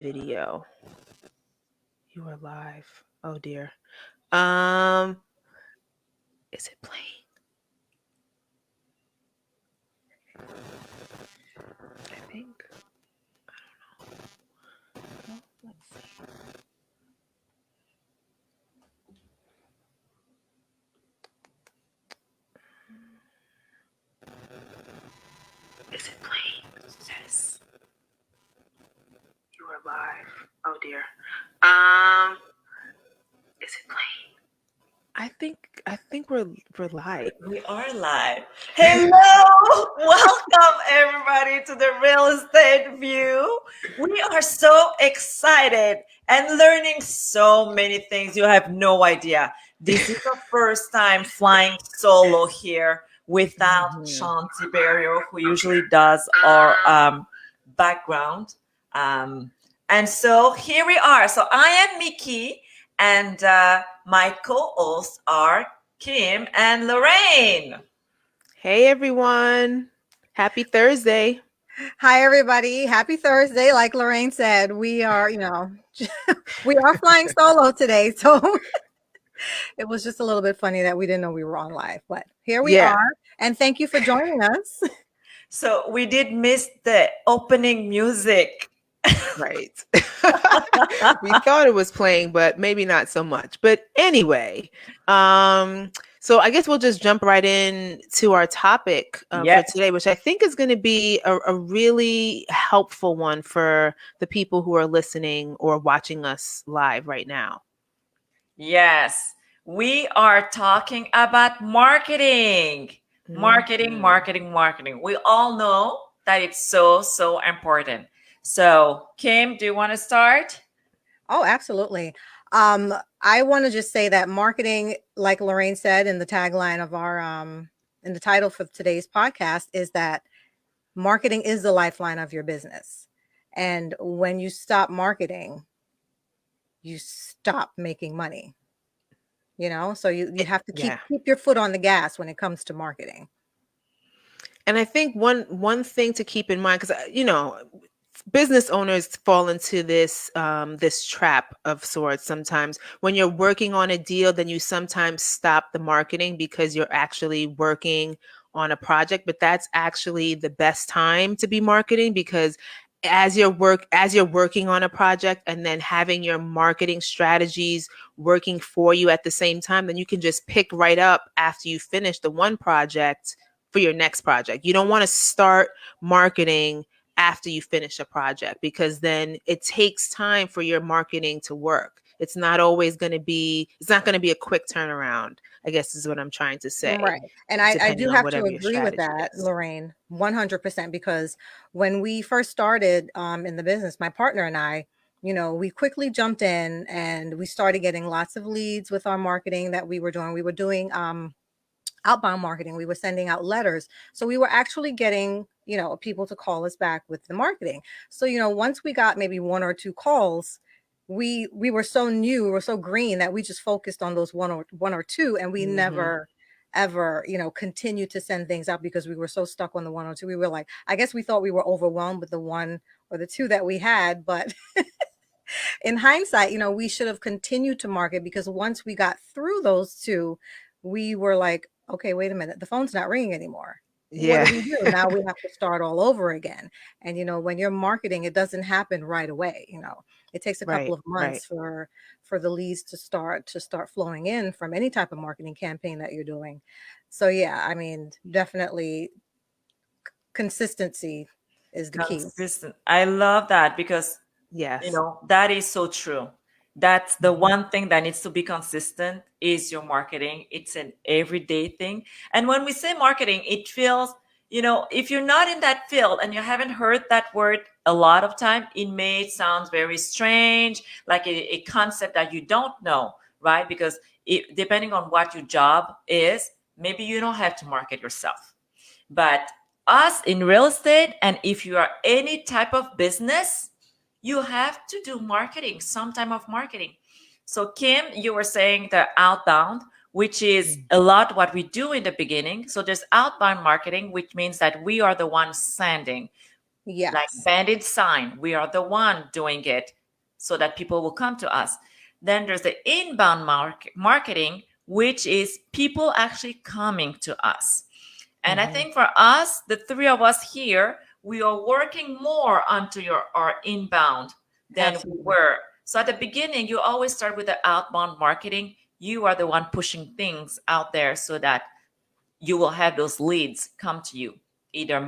Video. You are live. Oh dear. Um, is it playing? I think. Well, let's see. Is it playing? Yes. You are live. Oh dear. Is it playing? I think we're live. We are live. Hello! Welcome everybody to the Real Estate View. We are so excited and learning so many things. You have no idea. This is the first time flying solo here without Mhm. Sean Tiberio, who usually does our background. Um, and so here we are. So I am Mickey, and my co-hosts are Kim and Lorraine. Hey everyone. Happy Thursday. Hi, everybody. Happy Thursday. Like Lorraine said, we are, we are flying solo today. So it was just a little bit funny that we didn't know we were on live, but here we Yeah, are. And thank you for joining us. So we did miss the opening music. right. We thought it was playing, but maybe not so much. But anyway, so I guess we'll just jump right in to our topic for Yes, today, which I think is going to be a really helpful one for the people who are listening or watching us live right now. yes. We are talking about marketing. Marketing, Mhm. marketing, marketing. We all know that it's so, so important. So, Kim, do you want to start? Oh, absolutely. I want to just say that marketing, like Lorraine said in the tagline of our in the title for today's podcast, is that marketing is the lifeline of your business. And when you stop marketing, you stop making money. So you have to keep Yeah. keep your foot on the gas when it comes to marketing. And I think one thing to keep in mind, because business owners fall into this trap of sorts sometimes. When you're working on a deal, then you sometimes stop the marketing because you're actually working on a project, but that's actually the best time to be marketing, because as you're working on a project and then having your marketing strategies working for you at the same time, then you can just pick right up after you finish the one project for your next project. You don't want to start marketing after you finish a project, because then it takes time for your marketing to work. It's not going to be a quick turnaround, I guess is what I'm trying to say, Right. And I depending do on have to whatever your agree with strategy that, is. Lorraine, 100%, because when we first started in the business, my partner and I, we quickly jumped in and we started getting lots of leads with our marketing that we were doing. We were doing outbound marketing. We were sending out letters. So we were actually getting, people to call us back with the marketing. So, once we got maybe one or two calls, we were so new, we were so green that we just focused on those one or two, and we Hmm. never ever continued to send things out because we were so stuck on the one or two. We were like, I guess we thought we were overwhelmed with the one or the two that we had, but in hindsight, we should have continued to market, because once we got through those two, we were like, okay, wait a minute, the phone's not ringing anymore. What do Yeah. we do? Now we have to start all over again. And when you're marketing, it doesn't happen right away. It takes a couple Right, of right. months for the leads to start flowing in from any type of marketing campaign that you're doing. So yeah, I mean, definitely consistency is the key. Consistent. I love that because Yes. that is so true. That's the Mhm. one thing that needs to be consistent is your marketing. It's an everyday thing. And when we say marketing, it feels, if you're not in that field and you haven't heard that word a lot of time, it may sound very strange, like a concept that you don't know, right? Because depending on what your job is, maybe you don't have to market yourself. But us in real estate, and if you are any type of business, you have to do marketing, some type of marketing. So, Kim, you were saying the outbound, which is Mm. a lot what we do in the beginning. So, there's outbound marketing, which means that we are the ones sending. like Yes. bandit sign. We are the one doing it so that people will come to us. Then there's the inbound marketing, which is people actually coming to us. And I Mhm. think for us, the three of us here, we are working more onto our inbound than we Absolutely. were. So at the beginning, you always start with the outbound marketing. You are the one pushing things out there so that you will have those leads come to you, either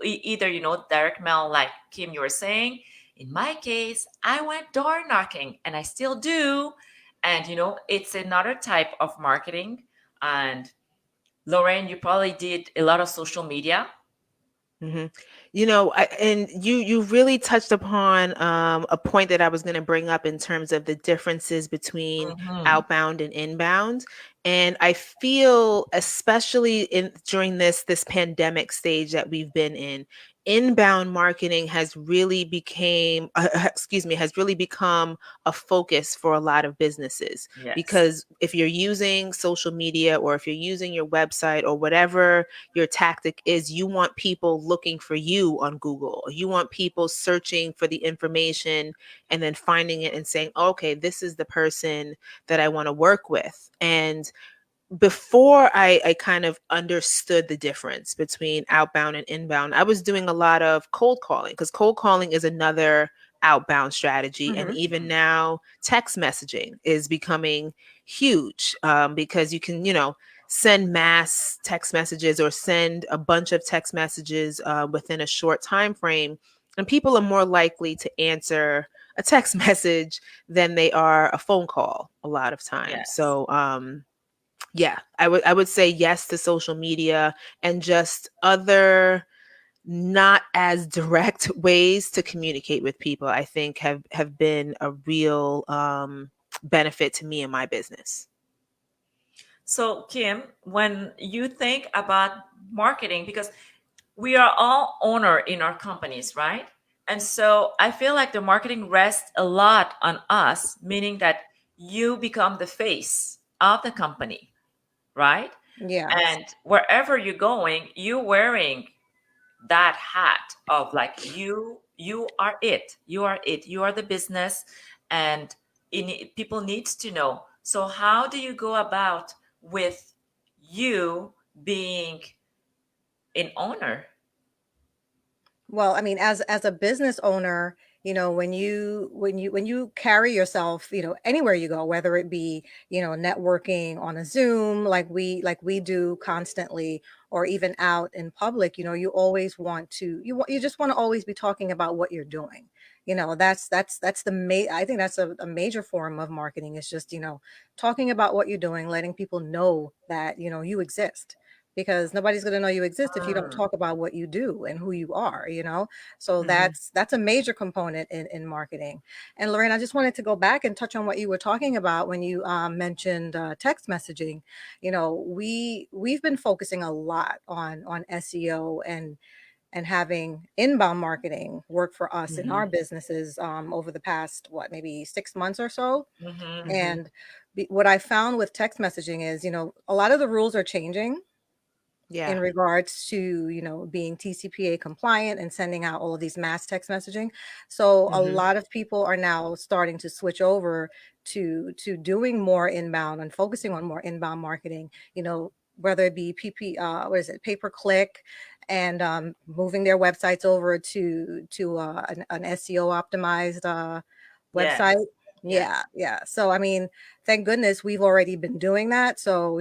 either direct mail, like Kim, you were saying. In my case, I went door knocking, and I still do. And it's another type of marketing. And Lorraine, you probably did a lot of social media. hmm and you really touched upon a point that I was going to bring up in terms of the differences between Hmm. outbound and inbound. And I feel, especially in during this pandemic stage that we've been in, inbound marketing has really became excuse me, has really become a focus for a lot of businesses, Yes. because if you're using social media, or if you're using your website, or whatever your tactic is, you want people looking for you on Google. You want people searching for the information and then finding it and saying, okay, this is the person that I want to work with. And before I kind of understood the difference between outbound and inbound, I was doing a lot of cold calling, because cold calling is another outbound strategy. And Hmm. even now, text messaging is becoming huge, because you can, send mass text messages, or send a bunch of text messages within a short time frame. And people are more likely to answer a text message than they are a phone call a lot of times. Yes. So, yeah, I would say yes to social media, and just other not as direct ways to communicate with people, I think have been a real benefit to me and my business. So, Kim, when you think about marketing, because we are all owner in our companies, right? And so I feel like the marketing rests a lot on us, meaning that you become the face of the company, right? Yes. And wherever you're going, you're wearing that hat of like you are it. You are it. You are the business, and people needs to know. So how do you go about with you being an owner? Well, I mean, as a business owner, when you carry yourself, anywhere you go, whether it be, networking on a Zoom like we do constantly, or even out in public, you always want to you just want to always be talking about what you're doing. That's I think that's a major form of marketing, is just, talking about what you're doing, letting people know that, you exist, because nobody's going to know you exist if you don't Mm. talk about what you do and who you are. So hmm that's a major component in marketing. And Lorraine, I just wanted to go back and touch on what you were talking about when you mentioned text messaging. We've been focusing a lot on SEO and having inbound marketing work for us in hmm our businesses over the past, what, maybe 6 months or so. Hmm. hmm And what I found with text messaging is, a lot of the rules are changing Yeah. in regards to, being TCPA compliant and sending out all of these mass text messaging. So a hmm lot of people are now starting to switch over to doing more inbound and focusing on more inbound marketing, whether it be what is it, pay per click, and moving their websites over to an SEO optimized Yes. website. Yeah, Yes. yeah. So I mean, thank goodness we've already been doing that. So,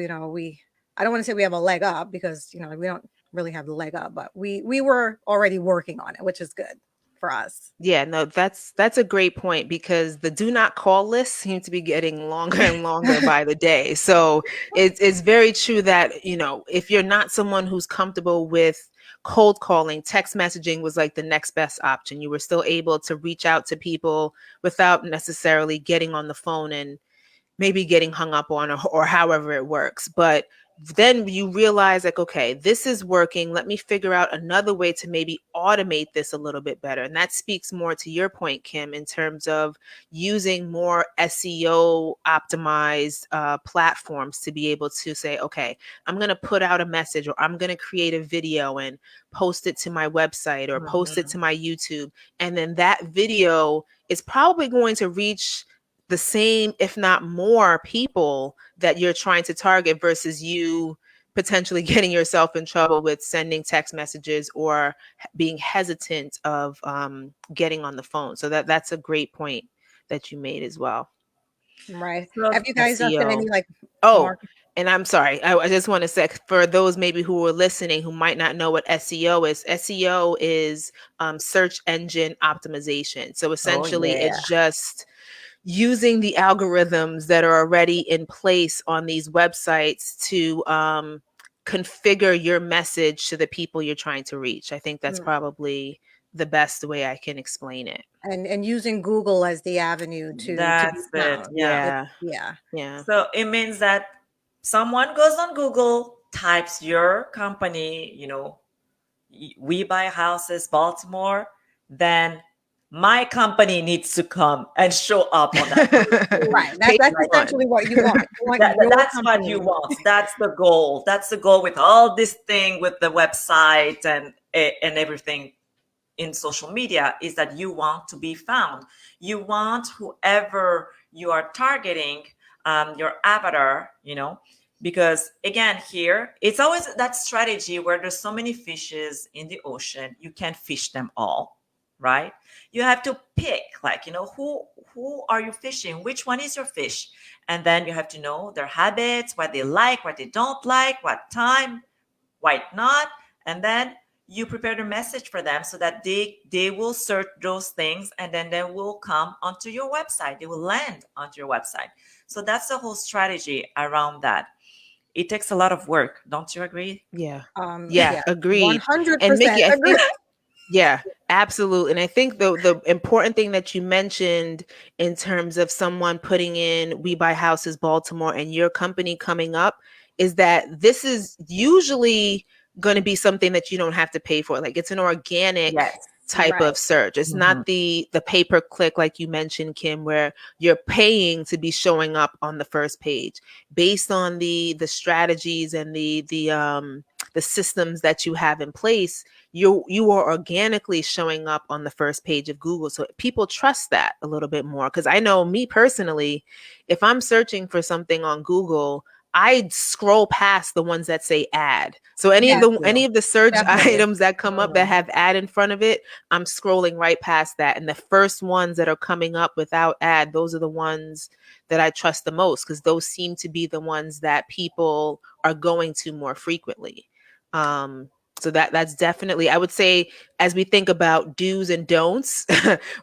I don't want to say we have a leg up, because, we don't really have the leg up, but we were already working on it, which is good for us. Yeah, no, that's a great point, because the do not call list seem to be getting longer and longer by the day. So it's very true that, if you're not someone who's comfortable with cold calling, text messaging was like the next best option. You were still able to reach out to people without necessarily getting on the phone and maybe getting hung up on, or however it works. But then you realize like, okay, this is working. Let me figure out another way to maybe automate this a little bit better. And that speaks more to your point, Kim, in terms of using more SEO optimized platforms to be able to say, okay, I'm going to put out a message, or I'm going to create a video and post it to my website or post it Mhm. to my YouTube. And then that video is probably going to reach the same, if not more, people that you're trying to target versus you potentially getting yourself in trouble with sending text messages or being hesitant of getting on the phone. So that's a great point that you made as well. Right. So Have you guys done any SEO. like Oh, market? and I'm sorry. I just want to say for those maybe who are listening who might not know what SEO is search engine optimization. So oh essentially, yeah, it's just using the algorithms that are already in place on these websites to configure your message to the people you're trying to reach. I think that's Mm, probably the best way I can explain it. and using Google as the avenue to be that's it. found. Yeah. It, Yeah, yeah. yeah. So it means that someone goes on Google, types your company, We Buy Houses Baltimore, then my company needs to come and show up on that first page. Right. That's Page Like, essentially one. what you want. You want your that's what you company. want. That's the goal. That's the goal with all this thing with the website and everything in social media, is that you want to be found. You want whoever you are targeting, your avatar, because again, here it's always that strategy where there's so many fishes in the ocean, you can't fish them all, right? You have to pick, like, who are you fishing, which one is your fish, and then you have to know their habits, what they like, what they don't like, what time, why not, and then you prepare the message for them so that they will search those things, and then they will come onto your website, they will land onto your website. So that's the whole strategy around that. It takes a lot of work, don't you agree? Yeah. Yeah, Yeah, agreed. And 100% Mickey, I agree. think yeah, absolutely. And I think the important thing that you mentioned in terms of someone putting in We Buy Houses Baltimore and your company coming up is that this is usually going to be something that you don't have to pay for. Like it's an organic Yes. type Right. of search. It's Mhm. not the pay per click like you mentioned, Kim, where you're paying to be showing up on the first page based on the strategies and the systems that you have in place. You are organically showing up on the first page of Google. So people trust that a little bit more. Because I know me personally, if I'm searching for something on Google, I scroll past the ones that say ad. So any of Yeah, the search definitely. items that come up that Mhm. have ad in front of it, I'm scrolling right past that. And the first ones that are coming up without ad, those are the ones that I trust the most because those seem to be the ones that people are going to more frequently. Um, so that's definitely, I would say, as we think about do's and don'ts,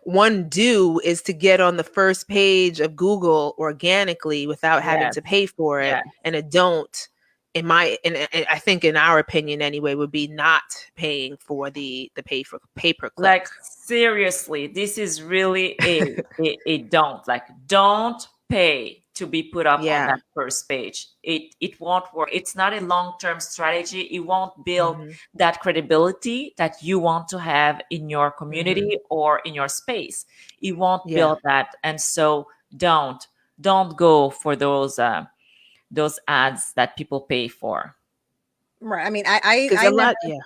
one do is to get on the first page of Google organically without having Yes. to pay for it. Yes. And a don't, and I think in our opinion anyway, would be not paying for the pay per click. Like seriously, this is really a don't, like, don't pay to be put up on Yeah. that first page. It won't work. It's not a long-term strategy. It won't build Hmm. that credibility that you want to have in your Hmm. community or in your space. It won't Yeah. build that. And so don't go for those ads that people pay for. Right. I mean, Because I a never lot, yeah.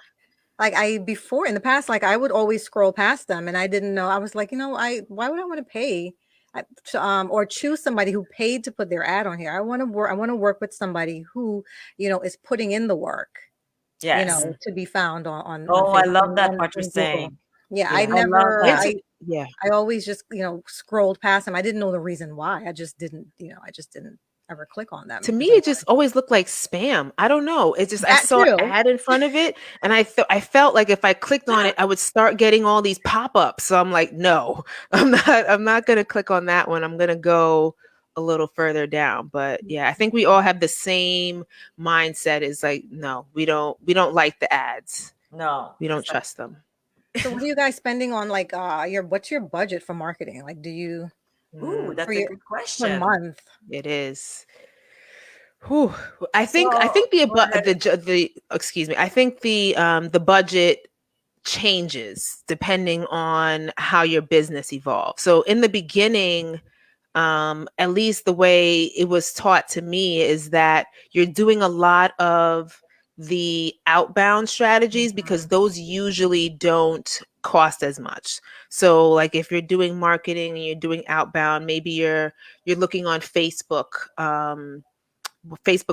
like I before in the past, like I would always scroll past them, and I didn't know. I was like, why would I want to pay, or choose somebody who paid to put their ad on here? I want to work. I want to work with somebody who, is putting in the work, Yes. to be found on Oh, I Facebook love and that what you're in Google. saying. Yeah, I Yeah. I love never. It's that. yeah. I always just scrolled past them. I didn't know the reason why. I just didn't. I just didn't ever click on them To me, because it just always looked like spam. I don't know. It just I that saw too. ad in front of it, and I felt like if I clicked on it, I would start getting all these pop ups. So I'm like, no, I'm not gonna click on that one. I'm gonna go a little further down. But yeah, I think we all have the same mindset. Is like, no, we don't like the ads. No, We don't it's like, trust them. So what are you guys spending on like your what's your budget for marketing? Like do you ooh, Mm, for that's a your good per question. month? it is. Whew. I think So go ahead. the excuse me. I think the budget changes depending on how your business evolves. So in the beginning, at least the way it was taught to me is that you're doing a lot of the outbound strategies because Mhm. those usually don't cost as much. So like if you're doing marketing and you're doing outbound, maybe you're looking on Facebook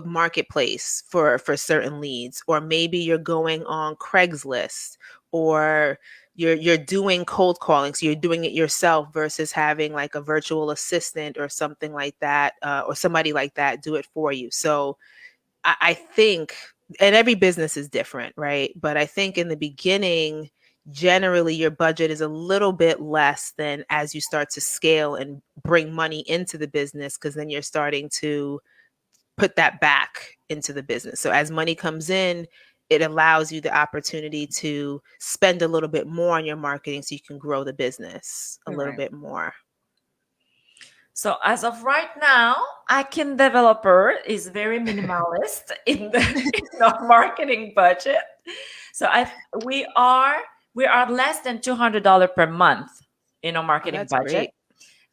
Marketplace for certain leads, or maybe you're going on Craigslist, or you're doing cold calling, so you're doing it yourself versus having like a virtual assistant or something like that, or somebody like that do it for you. So I think, and every business is different, right? But I think in the beginning, generally your budget is a little bit less than as you start to scale and bring money into the business, because then you're starting to put that back into the business. So as money comes in, it allows you the opportunity to spend a little bit more on your marketing so you can grow the business a little Right. bit more. So as of right now, Akin Developer is very minimalist in the in our marketing budget. So we are less than $200 per month in our Oh, marketing that's budget. great.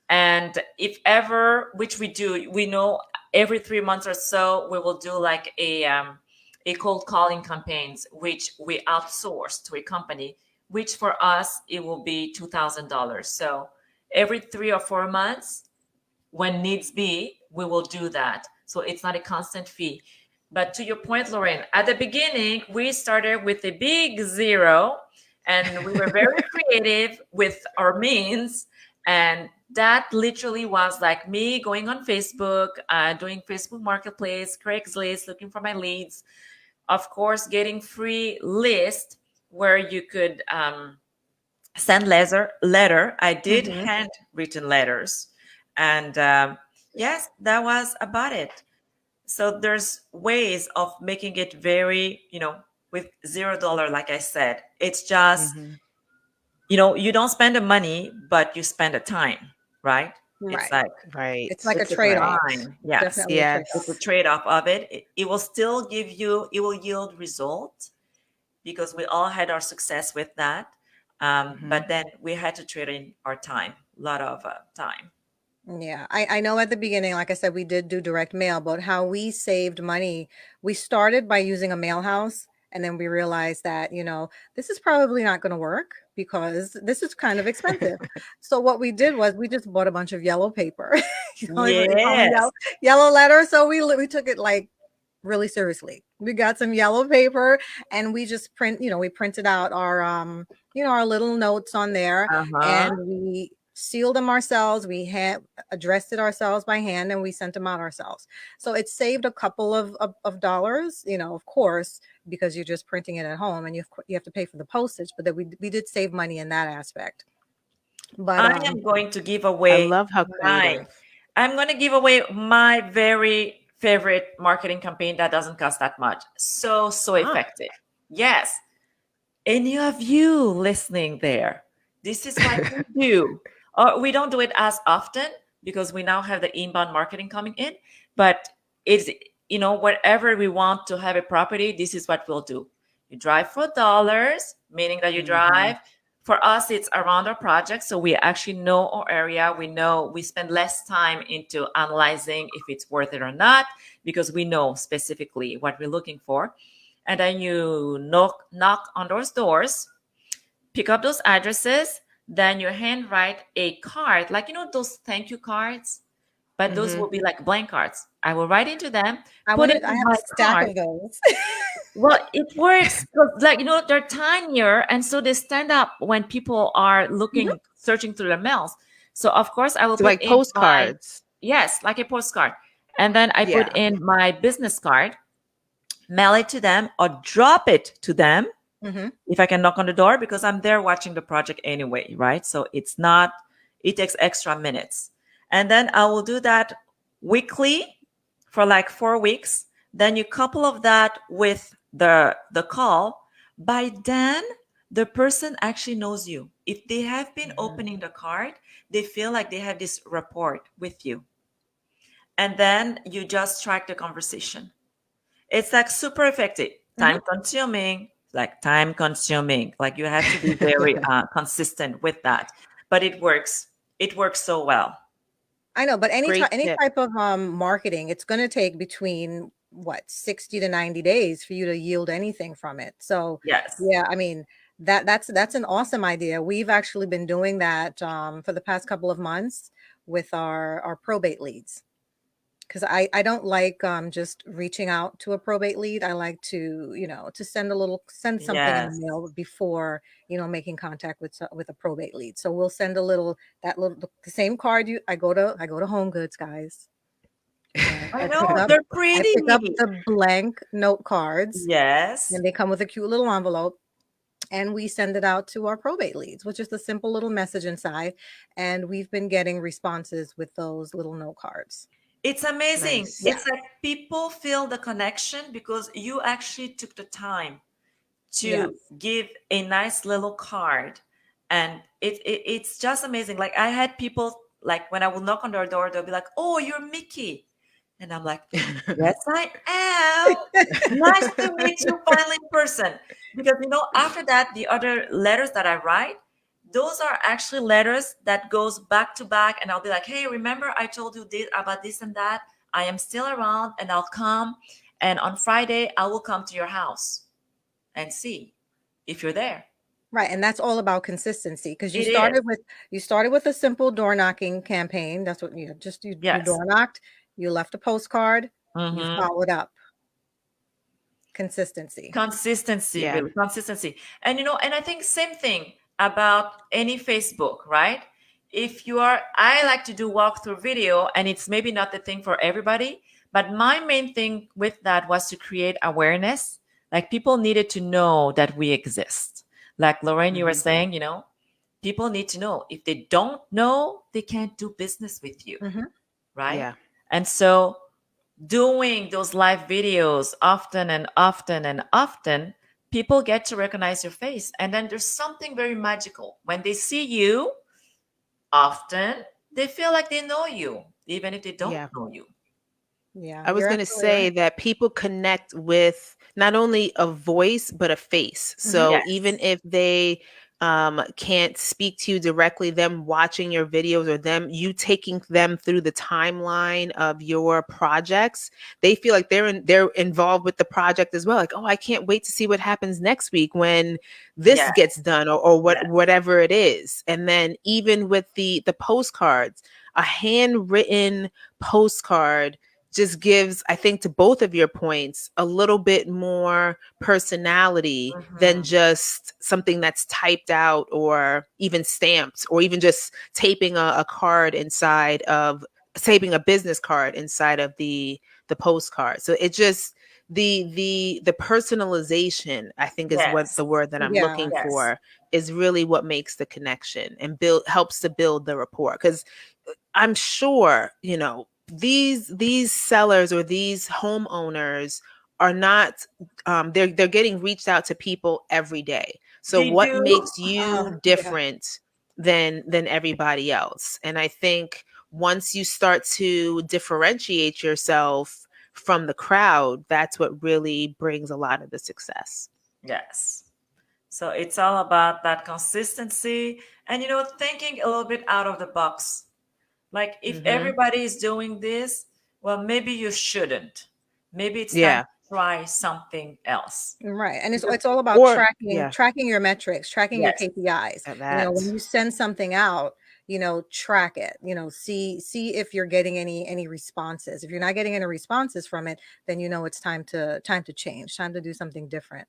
And if ever, which we do, we know every 3 months or so, we will do like a cold calling campaigns, which we outsource to a company, which for us, it will be $2,000. So every 3 or 4 months, when needs be, we will do that. So it's not a constant fee. But to your point, Lorraine, at the beginning, we started with a big zero and we were very creative with our means. And that literally was like me going on Facebook, doing Facebook Marketplace, Craigslist, looking for my leads. Of course, getting free list where you could send letter. I did Hmm. handwritten letters, and yes, that was about it. So there's ways of making it very, with $0, like I said. It's just, Hmm. you don't spend the money, but you spend the time, right? It's Right. like Right. It's like a it's a trade-off. Right. time. Yes. Definitely a It's trade-off. a Yes. trade-off of it. It will still it will yield result because we all had our success with that. Hmm. But then we had to trade in our time, a lot of time. Yeah, I know at the beginning, like I said, we did do direct mail, but how we saved money, we started by using a mail house, and then we realized that, this is probably not going to work because this is kind of expensive. So what we did was we just bought a bunch of yellow paper. You call them Yes. yellow letters. So we took it like really seriously. We got some yellow paper and we just we printed out our our little notes on there, Uh-huh. and we sealed them ourselves. We had addressed it ourselves by hand, and we sent them out ourselves. So it saved a couple of dollars, of course, because you're just printing it at home and you have to pay for the postage, but that we did save money in that aspect. But I am going to give I away love how my creative. I'm going to give away my very favorite marketing campaign that doesn't cost that much. So Ah. effective. Yes. Any of you listening there, this is what we do. We don't do it as often because we now have the inbound marketing coming in, but it's, wherever we want to have a property, this is what we'll do. You drive for dollars, meaning that you Hmm. drive. For us, it's around our project. So we actually know our area. We spend less time into analyzing if it's worth it or not because we know specifically what we're looking for. And then you knock on those doors, pick up those addresses, then you handwrite a card, like those thank you cards, but those Hmm. will be like blank cards. I will write into them, I put it wanted I in have my a stack card. of those. Well, it works 'cause, like they're tinier, and so they stand up when people are Mhm. searching through their mails. So of course I will So put like in my postcards. yes, like a postcard, and then I put Yeah. in my business card, mail it to them, or drop it to them Mhm. if I can knock on the door because I'm there watching the project anyway, right? So it takes extra minutes. And then I will do that weekly for like 4 weeks. Then you couple of that with the call. By then, the person actually knows you. If they have been Hmm. opening the card, they feel like they have this rapport with you. and then you just track the conversation. It's like super effective. Time consuming, like time consuming. Like you have to be very consistent with that. But it works. It works so well. I know, but Great any tip. type of marketing, it's going to take between what 60 to 90 days for you to yield anything from it. So Yes. yeah, I mean that's an awesome idea. We've actually been doing that for the past couple of months with our probate leads. Because I don't like just reaching out to a probate lead. I like to, to send something in the Yes. mail before, making contact with a probate lead. So we'll send the same card I go to Home Goods, guys. I I pick know, up they're I pick up pretty. the blank note cards, Yes. and they come with a cute little envelope, and we send it out to our probate leads with just a simple little message inside. And we've been getting responses with those little note cards. It's amazing. Nice. Yeah. It's like people feel the connection because you actually took the time Yes. to give a nice little card. And it's just amazing. Like I had people, like when I will knock on their door, they'll be like, "Oh, you're Mickey." And I'm like, "Yes, I am. Nice to meet you finally in person." Because after that, the other letters that I write, those are actually letters that goes back to back, and I'll be like, "Hey, remember I told you this about this and that? I am still around, and I'll come. And on Friday, I will come to your house and see if you're there." Right, and that's all about consistency because It is. you started with a simple door knocking campaign. That's what you Yes. door knocked, you left a postcard, you Hmm. followed up. Consistency. Consistency, Yeah. really, consistency. And I think same thing about any Facebook, right? If you are, I like to do walkthrough video, and it's maybe not the thing for everybody, but my main thing with that was to create awareness. Like people needed to know that we exist. Like Lorraine, you were Mhm. saying, people need to know. If they don't know, they can't do business with you, Mhm. right? Yeah. And so doing those live videos often and often and often, people get to recognize your face. And then there's something very magical. When they see you often, they feel like they know you, even if they don't Yeah. know you. Yeah, I was you're going to absolutely say right. that people connect with not only a voice, but a face. Mhm. So even Yes. if they can't speak to you directly, them watching your videos or you taking them through the timeline of your projects, they feel like they're involved with the project as well. Like, oh, I can't wait to see what happens next week when this Yes. gets done, or Yes. whatever it is. And then even with the postcards, a handwritten postcard just gives, I think, to both of your points, a little bit more personality than Mhm. just something that's typed out or even stamped, or even just taping a card inside of taping a business card inside of the postcard. So it just the personalization, I think, is what Yes. the word that I'm Yeah. looking Yes. for, is really what makes the connection and helps to build the rapport. Because I'm sure, these sellers or these homeowners are not, they're getting reached out to people every day. So They what do. makes you Yeah. different than everybody else? And I think once you start to differentiate yourself from the crowd, that's what really brings a lot of the success. Yes. So it's all about that consistency and, thinking a little bit out of the box. Like if Hmm. everybody is doing this, well, maybe you shouldn't. Maybe it's time Yeah. to try something else. Right. And Because, it's all about Or yeah, tracking your metrics, tracking your yes, KPIs. that. When you send something out, track it, see if you're getting any responses. If you're not getting any responses from it, then it's time to change, time to do something different.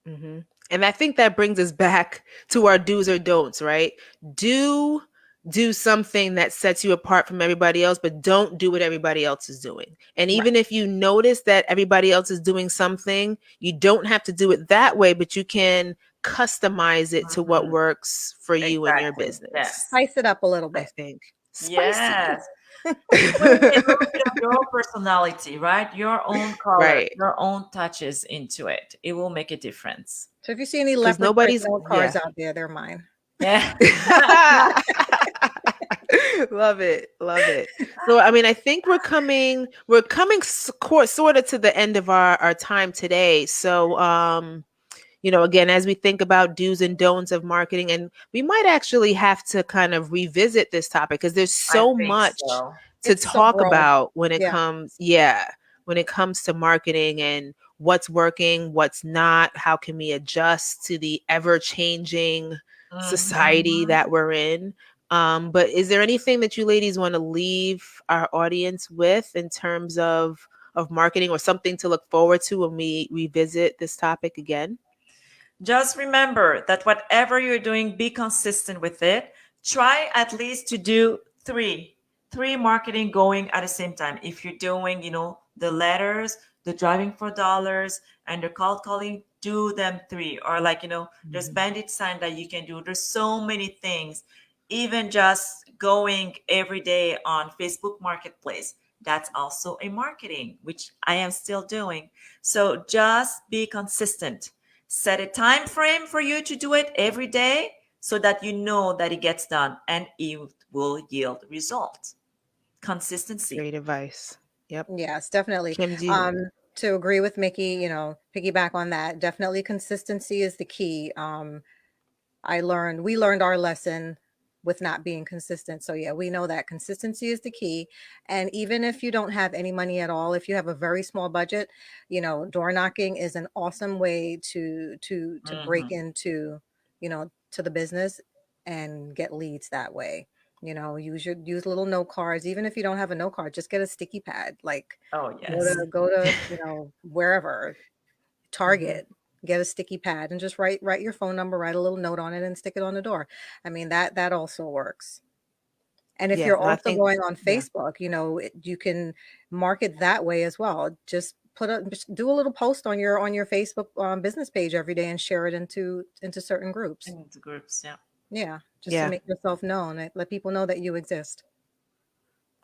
Hmm. And I think that brings us back to our do's or don'ts, right? Do do something that sets you apart from everybody else, but don't do what everybody else is doing. And right, even if you notice that everybody else is doing something, you don't have to do it that way, but you can customize it to what mhm, works for you and your exactly. business, Yes, Spice it up a little I bit. think. Spicy. yes. Putting a little bit of your personality, right? Your own color, Right. your own touches into it. It will make a difference. So if you see any Because leopard print nobody's, note yeah. cards out there, they're mine. Yeah. Love it. Love it. So, I mean, I think we're coming sort of to the end of our time today. So, again, as we think about do's and don'ts of marketing, and we might actually have to kind of revisit this topic because there's I so think much so. to It's so talk broad. about when it Yeah. comes, when it comes to marketing and what's working, what's not, how can we adjust to the ever-changing society Mhm. that we're in. But is there anything that you ladies want to leave our audience with in terms of marketing, or something to look forward to when we revisit this topic again? Just remember that whatever you're doing, be consistent with it. Try at least to do three marketing going at the same time. If you're doing, the letters, the driving for dollars, and the cold calling, do them three. Or like, there's Mhm. bandit sign that you can do. There's so many things. Even just going every day on Facebook Marketplace, that's also a marketing, which I am still doing. So just be consistent. Set a time frame for you to do it every day so that you know that it gets done and it will yield results. Consistency. Great advice. Yep. Yes, definitely. Kim, do you? Um, to agree with Mickey, piggyback on that, definitely consistency is the key. We learned our lesson with not being consistent. So yeah, we know that consistency is the key. And even if you don't have any money at all, if you have a very small budget, door knocking is an awesome way to break Mhm. into, to the business and get leads that way. Use little note cards. Even if you don't have a note card, just get a sticky pad. Like Oh, go yes. to go to, wherever, Mhm. Target, get a sticky pad and just write your phone number, write a little note on it and stick it on the door. I mean, that also works. And if Yeah, you're no, I also think, going on yeah. Facebook, you can market that way as well. Just do a little post on your Facebook business page every day and share it into certain groups. Into groups, yeah. Yeah, just to Yeah, make yourself known, let people know that you exist.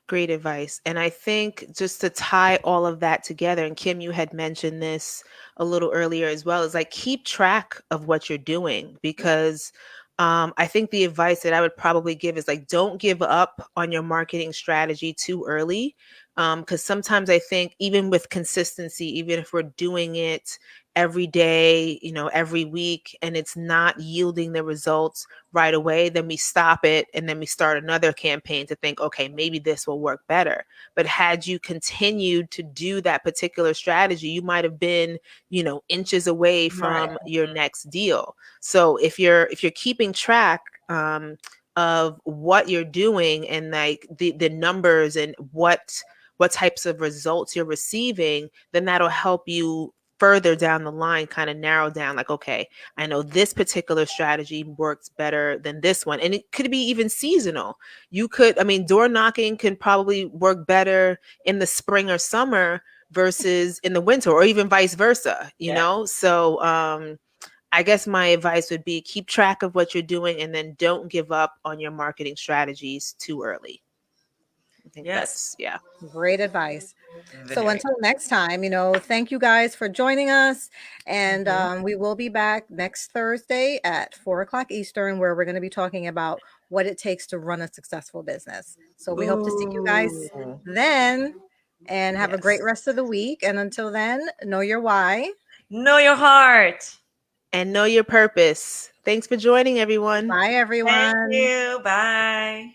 great advice. And I think just to tie all of that together, and Kim, you had mentioned this a little earlier as well, is like keep track of what you're doing, because I think the advice that I would probably give is like don't give up on your marketing strategy too early. Because sometimes I think even with consistency, even if we're doing it every day, every week, and it's not yielding the results right away, then we stop it and then we start another campaign to think, okay, maybe this will work better. But had you continued to do that particular strategy, you might have been, inches away Right. from your next deal. So if you're keeping track of what you're doing, and like the numbers and what types of results you're receiving, then that'll help you further down the line kind of narrow down, like, okay, I know this particular strategy works better than this one. And it could be even seasonal. I mean, door knocking can probably work better in the spring or summer versus in the winter, or even vice versa, Yeah. So I guess my advice would be keep track of what you're doing and then don't give up on your marketing strategies too early. I think Yes. yeah. Great advice. So Very. until next time, thank you guys for joining us. And Mhm. we will be back next Thursday at 4 o'clock Eastern, where we're going to be talking about what it takes to run a successful business. So we hope to see you guys Ooh. then and have a great Yes. rest of the week. And until then, know your why. Know your heart. And know your purpose. Thanks for joining, everyone. Bye, Thank everyone. you. Bye.